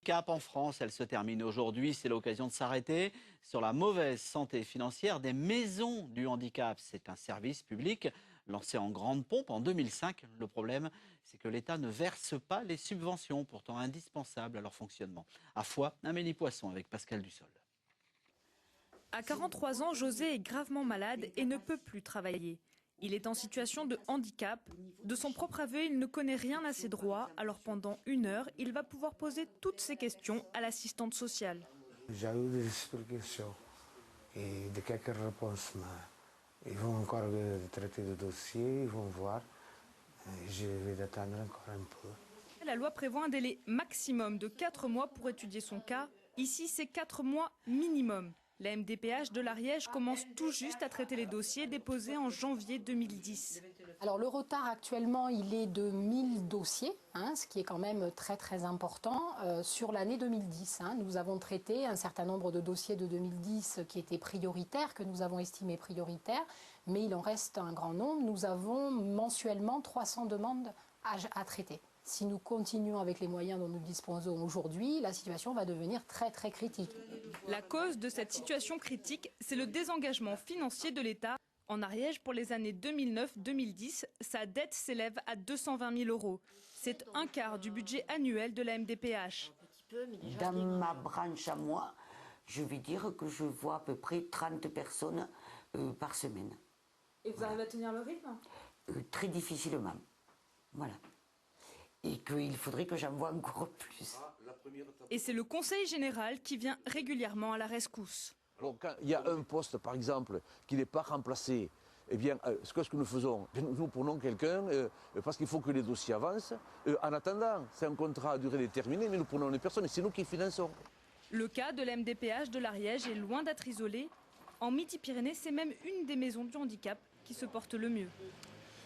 Cap en France, elle se termine aujourd'hui. C'est l'occasion de s'arrêter sur la mauvaise santé financière des maisons du handicap. C'est un service public lancé en grande pompe en 2005. Le problème, c'est que l'État ne verse pas les subventions pourtant indispensables à leur fonctionnement. À Foix, Amélie Poisson avec Pascal Dussol. À 43 ans, José est gravement malade et ne peut plus travailler. Il est en situation de handicap. De son propre aveu, il ne connaît rien à ses droits. Alors pendant 1 heure, il va pouvoir poser toutes ses questions à l'assistante sociale. J'ai eu des explications et de quelques réponses. Mais ils vont encore traiter le dossier, ils vont voir. Je vais attendre encore un peu. La loi prévoit un délai maximum de 4 mois pour étudier son cas. Ici, c'est 4 mois minimum. La MDPH de l'Ariège commence tout juste à traiter les dossiers déposés en janvier 2010. Alors le retard actuellement, il est de 1000 dossiers, ce qui est quand même très important. Sur l'année 2010, nous avons traité un certain nombre de dossiers de 2010 qui étaient prioritaires, que nous avons estimés prioritaires, mais il en reste un grand nombre. Nous avons mensuellement 300 demandes à traiter. Si nous continuons avec les moyens dont nous disposons aujourd'hui, la situation va devenir très critique. La cause de cette situation critique, c'est le désengagement financier de l'État. En Ariège, pour les années 2009-2010, sa dette s'élève à 220 000 €. C'est un quart du budget annuel de la MDPH. Dans ma branche à moi, je vais dire que je vois à peu près 30 personnes par semaine. Et vous arrivez à tenir le rythme ? Très difficilement. Voilà. Et qu'il faudrait que j'en vois encore plus. Et c'est le Conseil général qui vient régulièrement à la rescousse. Alors, quand il y a un poste, par exemple, qui n'est pas remplacé, eh bien, ce que nous faisons, nous prenons quelqu'un, parce qu'il faut que les dossiers avancent. En attendant, c'est un contrat à durée déterminée, mais nous prenons les personnes et c'est nous qui finançons. Le cas de la MDPH de l'Ariège est loin d'être isolé. En Midi-Pyrénées, c'est même une des maisons du handicap qui se porte le mieux.